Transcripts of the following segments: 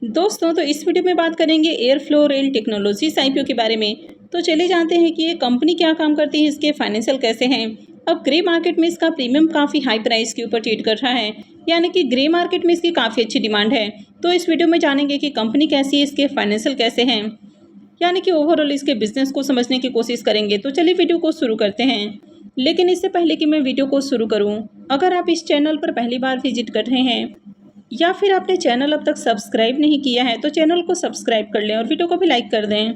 दोस्तों, तो इस वीडियो में बात करेंगे एयरफ्लो रेल टेक्नोलॉजीज आईपीओ के बारे में। तो चले जानते हैं कि ये कंपनी क्या काम करती है, इसके फाइनेंशियल कैसे हैं। अब ग्रे मार्केट में इसका प्रीमियम काफ़ी हाई प्राइस के ऊपर ट्रेड कर रहा है, यानी कि ग्रे मार्केट में इसकी काफ़ी अच्छी डिमांड है। तो इस वीडियो में जानेंगे कि कंपनी कैसी है, इसके फाइनेंशियल कैसे हैं, यानी कि ओवरऑल इसके बिजनेस को समझने की कोशिश करेंगे। तो चलिए वीडियो को शुरू करते हैं। लेकिन इससे पहले कि मैं वीडियो को शुरू करूं, अगर आप इस चैनल पर पहली बार विजिट कर रहे हैं या फिर आपने चैनल अब तक सब्सक्राइब नहीं किया है तो चैनल को सब्सक्राइब कर लें और वीडियो को भी लाइक कर दें।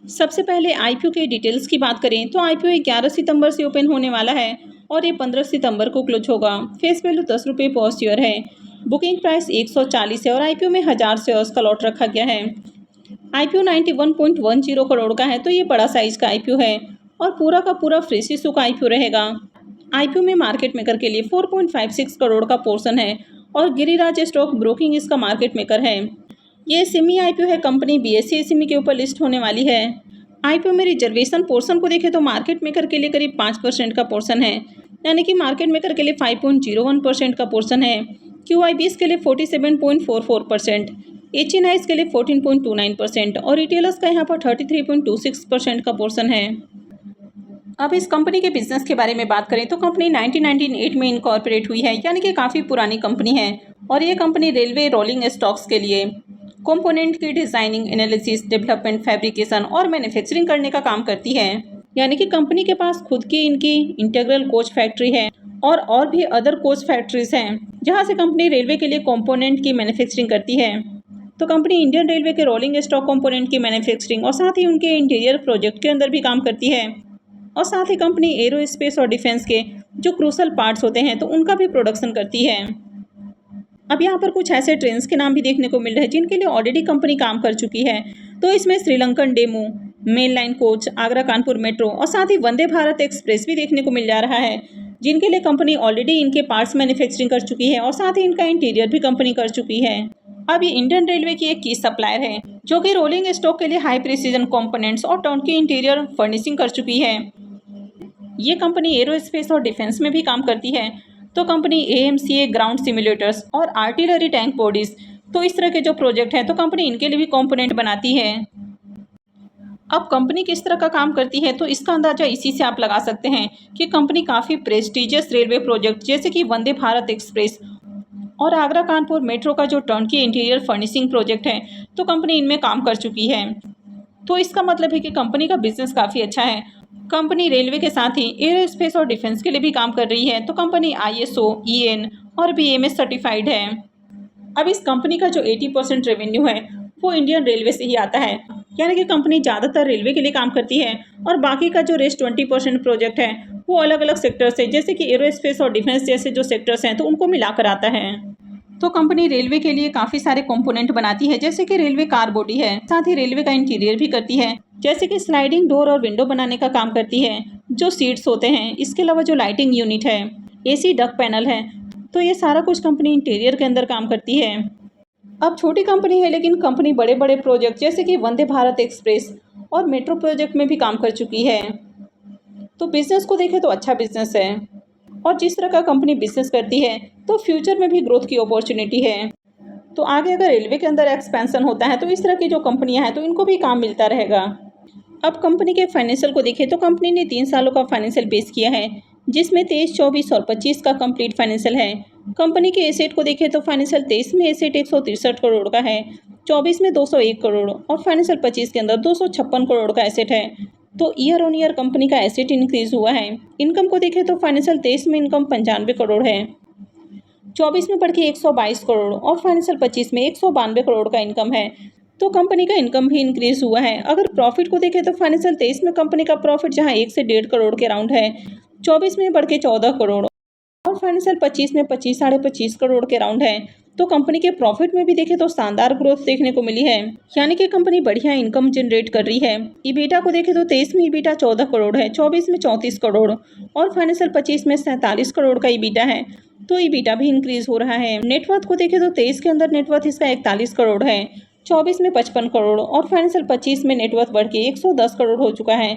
सबसे पहले आईपीओ के डिटेल्स की बात करें तो आईपीओ 11 सितंबर से ओपन होने वाला है और ये 15 सितंबर को क्लोज होगा। फेस वैल्यू 10 रुपये पर शेयर है। बुकिंग प्राइस 140 है और आईपीओ में 1000 शेयर्स का लॉट रखा गया है। आईपीओ 91.10 करोड़ का है, तो ये बड़ा साइज का आईपीओ है और पूरा का पूरा फ्रेश इशू का आईपीओ रहेगा। आईपीओ में मार्केट मेकर के लिए 4.56 करोड़ का पोर्शन है और गिरिराज स्टॉक ब्रोकिंग इसका मार्केट मेकर है। ये सेमी आईपीओ है, कंपनी बीएसई एसएमई के ऊपर लिस्ट होने वाली है। आईपीओ में रिजर्वेशन पोर्शन को देखें तो मार्केट मेकर के लिए करीब 5% का पोर्शन है, यानी कि मार्केट मेकर के लिए 5.01% का पोर्शन है। क्यूआईबीएस के लिए 47.44%, एचएनआईज के लिए 14.29% और रिटेलर्स का यहाँ पर 33.26% का पोर्शन है। अब इस कंपनी के बिजनेस के बारे में बात करें तो कंपनी 1998 में इनकॉर्पोरेट हुई है, यानी कि काफ़ी पुरानी कंपनी है और ये कंपनी रेलवे रोलिंग स्टॉक्स के लिए कंपोनेंट की डिज़ाइनिंग, एनालिसिस, डेवलपमेंट, फैब्रिकेशन और मैन्युफैक्चरिंग करने का काम करती है। यानी कि कंपनी के पास खुद की इनकी इंटीग्रल कोच फैक्ट्री है और भी अदर कोच फैक्ट्रीज हैं जहाँ से कंपनी रेलवे के लिए कंपोनेंट की मैन्युफैक्चरिंग करती है। तो कंपनी इंडियन रेलवे के रोलिंग स्टॉक कंपोनेंट की मैन्युफैक्चरिंग और साथ ही उनके इंटीरियर प्रोजेक्ट के अंदर भी काम करती है और साथ ही कंपनी एरोस्पेस और डिफेंस के जो क्रूशल पार्ट्स होते हैं तो उनका भी प्रोडक्शन करती है। अब यहाँ पर कुछ ऐसे ट्रेन्स के नाम भी देखने को मिल रहे हैं जिनके लिए ऑलरेडी कंपनी काम कर चुकी है। तो इसमें Sri Lankan DEMU, main line coach, Agra Kanpur metro और साथ ही वंदे भारत एक्सप्रेस भी देखने को मिल जा रहा है, जिनके लिए कंपनी ऑलरेडी इनके पार्ट्स मैन्युफैक्चरिंग कर चुकी है और साथ ही इनका इंटीरियर भी कंपनी कर चुकी है। अब ये इंडियन रेलवे की एक की सप्लायर है जो कि रोलिंग स्टॉक के लिए हाई प्रिसीजन कंपोनेंट्स और टर्नकी इंटीरियर फर्निशिंग कर चुकी है। ये कंपनी एरोस्पेस और डिफेंस में भी काम करती है। तो कंपनी एएमसीए ग्राउंड सिमुलेटर्स और आर्टिलरी टैंक बॉडीज, तो इस तरह के जो प्रोजेक्ट हैं तो कंपनी इनके लिए भी कंपोनेंट बनाती है। अब कंपनी किस तरह का काम करती है तो इसका अंदाजा इसी से आप लगा सकते हैं कि कंपनी काफ़ी प्रेस्टिजियस रेलवे प्रोजेक्ट जैसे कि वंदे भारत एक्सप्रेस और आगरा कानपुर मेट्रो का जो टर्नकी इंटीरियर फर्निशिंग प्रोजेक्ट है तो कंपनी इनमें काम कर चुकी है। तो इसका मतलब है कि कंपनी का बिजनेस काफ़ी अच्छा है। कंपनी रेलवे के साथ ही एयरोस्पेस और डिफेंस के लिए भी काम कर रही है। तो कंपनी आईएसओ, ईएन और बीएमएस सर्टिफाइड है। अब इस कंपनी का जो 80% रेवेन्यू है वो इंडियन रेलवे से ही आता है, यानी कि कंपनी ज़्यादातर रेलवे के लिए काम करती है और बाकी का जो रेस्ट 20% प्रोजेक्ट है वो अलग अलग सेक्टर से, जैसे कि एरोस्पेस और डिफेंस जैसे जो सेक्टर्स हैं तो उनको मिलाकर आता है। तो कंपनी रेलवे के लिए काफ़ी सारे कंपोनेंट बनाती है, जैसे कि रेलवे कार बॉडी है, साथ ही रेलवे का इंटीरियर भी करती है, जैसे कि स्लाइडिंग डोर और विंडो बनाने का काम करती है, जो सीट्स होते हैं, इसके अलावा जो लाइटिंग यूनिट है, एसी डक पैनल है, तो ये सारा कुछ कंपनी इंटीरियर के अंदर काम करती है। अब छोटी कंपनी है लेकिन कंपनी बड़े बड़े प्रोजेक्ट जैसे कि वंदे भारत एक्सप्रेस और मेट्रो प्रोजेक्ट में भी काम कर चुकी है। तो बिजनेस को देखें तो अच्छा बिजनेस है और जिस तरह का कंपनी बिजनेस करती है तो फ्यूचर में भी ग्रोथ की अपॉर्चुनिटी है। तो आगे अगर रेलवे के अंदर एक्सपेंशन होता है तो इस तरह की जो कंपनियां हैं तो इनको भी काम मिलता रहेगा। अब कंपनी के फाइनेंशियल को देखें तो कंपनी ने 3 सालों का फाइनेंशियल पेश किया है, जिसमें 23, 24 और 25 का कंप्लीट फाइनेंशियल है। कंपनी के एसेट को देखें तो फाइनेंशियल 23 में एसेट 163 करोड़ का है, 24 में 201 करोड़ और फाइनेंशियल 25 के अंदर 256 करोड़ का एसेट है। तो ईयर ऑन ईयर कंपनी का एसेट इंक्रीज हुआ है। इनकम को देखें तो फाइनेंशियल 23 में इनकम 95 करोड़ है, 24 में बढ़ के 122 करोड़ और फाइनेंशियल 25 में 192 करोड़ का इनकम है। तो कंपनी का इनकम भी इंक्रीज हुआ है। अगर प्रॉफिट को देखें तो फाइनेंशियल 23 में कंपनी का प्रॉफिट जहां 1 से 1.5 करोड़ के राउंड है, 24 में बढ़ के 14 करोड़ और फाइनेंशियल 25 में 25, साढ़े 25 करोड़ के राउंड है। तो कंपनी के प्रॉफिट में भी देखें तो शानदार ग्रोथ देखने को मिली है, यानी कि कंपनी बढ़िया इनकम जनरेट कर रही है। ईबीटा को देखें तो 23 में ईबीटा 14 करोड़ है, 24 में 34 करोड़ और फाइनेंशियल 25 में 47 करोड़ का ईबीटा है। तो ईबीटा भी इंक्रीज हो रहा है। नेटवर्थ को देखें तो 23 के अंदर नेटवर्थ इसका 41 करोड़ है, 24 में 55 करोड़ और फाइनेंशियल 25 में नेटवर्थ बढ़ के 110 करोड़ हो चुका है।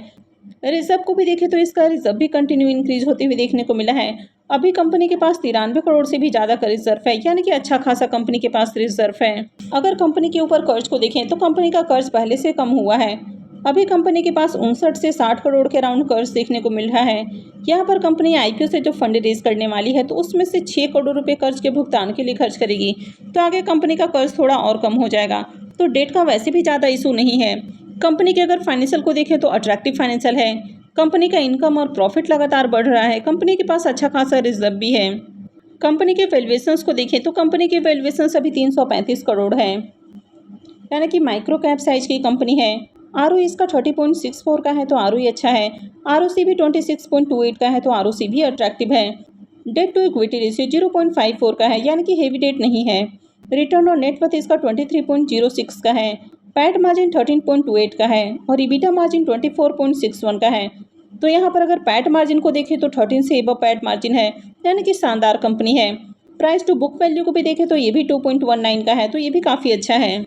रिजर्व को भी देखें तो इसका रिजर्व भी कंटिन्यू इंक्रीज होते हुए देखने को मिला है अभी कंपनी के पास 93 करोड़ से भी ज़्यादा का रिजर्व है, यानी कि अच्छा खासा कंपनी के पास रिजर्व है। अगर कंपनी के ऊपर कर्ज को देखें तो कंपनी का कर्ज पहले से कम हुआ है। अभी कंपनी के पास 59 से 60 करोड़ के राउंड कर्ज देखने को मिल रहा है। यहाँ पर कंपनी आईपीओ से जो फंड रेज करने वाली है तो उसमें से 6 करोड़ रुपए कर्ज के भुगतान के लिए खर्च करेगी, तो आगे कंपनी का कर्ज थोड़ा और कम हो जाएगा। तो डेट का वैसे भी ज़्यादा इशू नहीं है। कंपनी के अगर फाइनेंशियल को देखें तो अट्रैक्टिव फाइनेंशियल है। कंपनी का इनकम और प्रॉफिट लगातार बढ़ रहा है। कंपनी के पास अच्छा खासा रिजर्व भी है। कंपनी के वैल्यूएशंस को देखें तो कंपनी के वैल्यूएशंस अभी 335 करोड़ है, यानी कि माइक्रो कैप साइज की कंपनी है। आरओई इसका 30.64 का है तो आरओई अच्छा है। आरओसी भी 26.28 का है तो आरओसी भी अट्रैक्टिव है। डेट टू इक्विटी रेशियो 0.54 का है, यानी कि हेवी डेट नहीं है। रिटर्न ऑन नेट वर्थ इसका 23.06 का है। पैट मार्जिन 13.28 का है और ईबिटा मार्जिन 24.61 का है। तो यहाँ पर अगर पैट मार्जिन को देखें तो 13 से एबव पैट मार्जिन है, यानी कि शानदार कंपनी है। प्राइस टू बुक वैल्यू को भी देखें तो ये भी 2.19 का है, तो ये भी काफ़ी अच्छा है।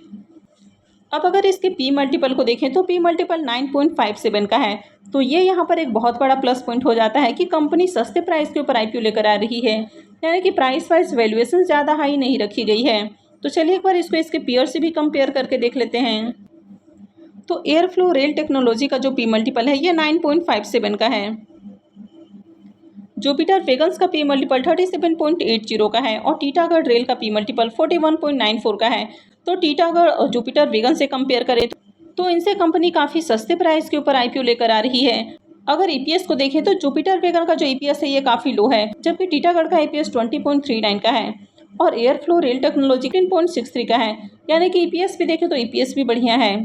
अब अगर इसके पी मल्टीपल को देखें तो पी मल्टीपल 9.57 का है, तो ये यहाँ पर एक बहुत बड़ा प्लस पॉइंट हो जाता है कि कंपनी सस्ते प्राइस के ऊपर आईपीओ लेकर आ रही है, यानी कि प्राइस वाइज वैल्यूएशन ज़्यादा हाई नहीं रखी गई है। तो चलिए एक बार इसको इसके पीयर से भी कंपेयर करके देख लेते हैं। तो एयरफ्लो रेल टेक्नोलॉजी का जो पी मल्टीपल है ये 9.57 का है। जुपिटर वेगन्स का पी मल्टीपल 37.80 का है और टीटागढ़ रेल का पी मल्टीपल 41.94 का है। तो टीटागढ़ और जुपिटर वेगन से कंपेयर करें तो इनसे कंपनी काफ़ी सस्ते प्राइस के ऊपर आईपीओ लेकर आ रही है। अगर ईपीएस को देखें तो जुपिटर वेगन का जो ईपीएस है ये काफ़ी लो है, जबकि टीटागढ़ का ईपीएस 20.39 का है और एयरफ्लो रेल टेक्नोलॉजी 10.63 का है, यानी कि ईपीएस भी देखें तो ईपीएस भी बढ़िया है।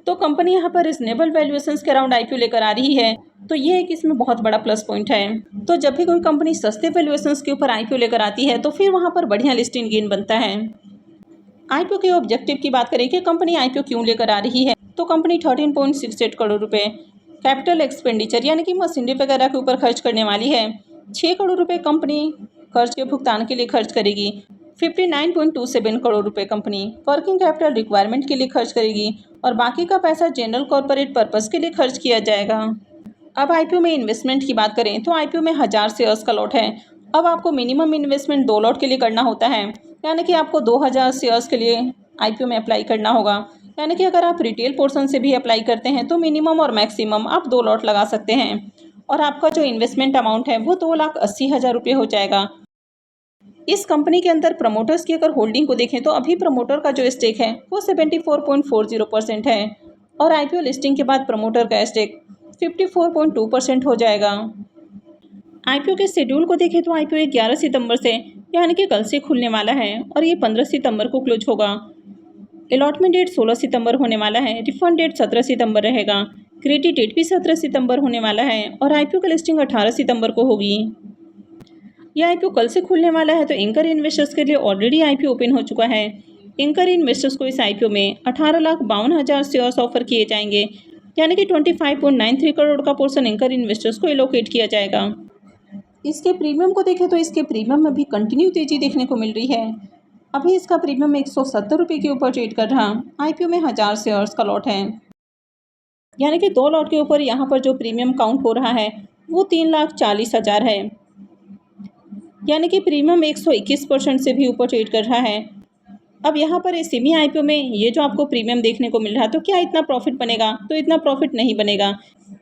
तो कंपनी यहाँ पर रिजनेबल वैल्यूएशंस के अराउंड आईपीओ लेकर आ रही है, तो ये एक इसमें बहुत बड़ा प्लस पॉइंट है। तो जब भी कोई कंपनी सस्ते वैल्यूएशंस के ऊपर आईपीओ लेकर आती है तो फिर वहाँ पर बढ़िया लिस्टिंग गेन बनता है। आईपीओ के ऑब्जेक्टिव की बात करें कि कंपनी आईपीओ क्यों लेकर आ रही है, तो कंपनी 13.68 करोड़ रुपए कैपिटल एक्सपेंडिचर यानी कि मशीनरी वगैरह के ऊपर खर्च करने वाली है। 6 करोड़ रुपए कंपनी कर्ज के भुगतान के लिए खर्च करेगी। 59.27 करोड़ रुपए कंपनी वर्किंग कैपिटल रिक्वायरमेंट के लिए खर्च करेगी और बाकी का पैसा जनरल कॉर्पोरेट पर्पस के लिए खर्च किया जाएगा। अब आईपीओ में इन्वेस्टमेंट की बात करें तो आईपीओ में 1000 शेयर्स का लॉट है। अब आपको मिनिमम इन्वेस्टमेंट 2 लॉट के लिए करना होता है, यानी कि आपको 2000 शेयर्स के लिए आईपीओ में अप्लाई करना होगा। यानी कि अगर आप रिटेल पोर्शन से भी अप्लाई करते हैं तो मिनिमम और मैक्सिमम आप 2 लॉट लगा सकते हैं और आपका जो इन्वेस्टमेंट अमाउंट है वो 2,80,000 रुपये हो जाएगा। इस कंपनी के अंदर प्रमोटर्स की अगर होल्डिंग को देखें तो अभी प्रमोटर का जो स्टेक है वो 74.40% है और आईपीओ लिस्टिंग के बाद प्रमोटर का स्टेक 54.2% हो जाएगा। आईपीओ के शेड्यूल को देखें तो आईपीओ 11 सितंबर से यानी कि कल से खुलने वाला है और ये 15 सितंबर को क्लोज होगा। अलॉटमेंट डेट 16 सितंबर होने वाला है। रिफंड डेट 17 सितंबर रहेगा। क्रेडिट डेट भी 17 सितंबर होने वाला है और आईपीओ का लिस्टिंग 18 सितंबर को होगी। यह आईपीओ कल से खुलने वाला है, तो एंकर इन्वेस्टर्स के लिए ऑलरेडी आईपीओ ओपन हो चुका है। एंकर इन्वेस्टर्स को इस आईपीओ में 18,52,000 शेयर्स ऑफर किए जाएंगे, यानी कि 25.93 करोड़ का पोर्शन एंकर इन्वेस्टर्स को एलोकेट किया जाएगा। इसके प्रीमियम को देखें तो इसके प्रीमियम में भी कंटिन्यू तेजी देखने को मिल रही है। अभी इसका प्रीमियम 170 रुपये के ऊपर ट्रेड कर रहा। आईपीओ में 1000 शेयर्स का लॉट है, यानी कि 2 लॉट के ऊपर यहाँ पर जो प्रीमियम काउंट हो रहा है वो 3,40,000 है, यानी कि प्रीमियम 121% से भी ऊपर ट्रेड कर रहा है। अब यहाँ पर सेमी आईपीओ में ये जो आपको प्रीमियम देखने को मिल रहा है, तो क्या इतना प्रॉफिट बनेगा? तो इतना प्रॉफिट नहीं बनेगा,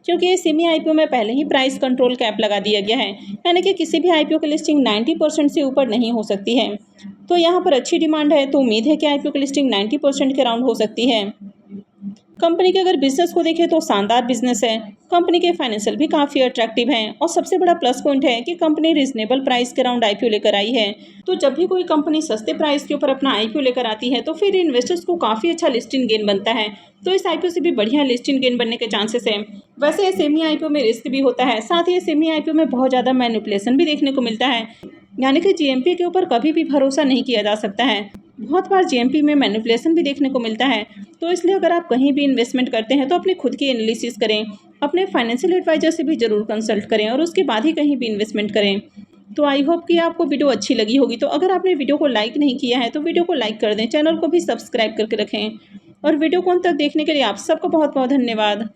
क्योंकि ये सेमी आईपीओ में पहले ही प्राइस कंट्रोल कैप लगा दिया गया है, यानी कि किसी भी आईपीओ की लिस्टिंग 90% से ऊपर नहीं हो सकती है। तो यहाँ पर अच्छी डिमांड है, तो उम्मीद है कि आईपीओ की लिस्टिंग 90% के अराउंड हो सकती है। कंपनी के अगर बिजनेस को देखें तो शानदार बिजनेस है। कंपनी के फाइनेंशियल भी काफ़ी अट्रैक्टिव हैं और सबसे बड़ा प्लस पॉइंट है कि कंपनी रिजनेबल प्राइस के अराउंड आईपीओ लेकर आई है। तो जब भी कोई कंपनी सस्ते प्राइस के ऊपर अपना आईपीओ लेकर आती है तो फिर इन्वेस्टर्स को काफ़ी अच्छा लिस्टिंग गेन बनता है। तो इस आईपीओ से भी बढ़िया लिस्टिंग गेन बनने के चांसेस हैं। वैसे ये सेमी आईपीओ में रिस्क भी होता है, साथ ही सेमी आईपीओ में बहुत ज़्यादा मैनिपुलेशन भी देखने को मिलता है, यानी कि जीएमपी के ऊपर कभी भी भरोसा नहीं किया जा सकता है। बहुत बार जीएमपी में मैनिपुलेशन भी देखने को मिलता है। तो इसलिए अगर आप कहीं भी इन्वेस्टमेंट करते हैं तो अपनी खुद की एनालिसिस करें, अपने फाइनेंशियल एडवाइजर से भी ज़रूर कंसल्ट करें और उसके बाद ही कहीं भी इन्वेस्टमेंट करें। तो आई होप कि आपको वीडियो अच्छी लगी होगी। तो अगर आपने वीडियो को लाइक नहीं किया है तो वीडियो को लाइक कर दें, चैनल को भी सब्सक्राइब करके रखें और वीडियो को अंत तक देखने के लिए आप सबका बहुत बहुत धन्यवाद।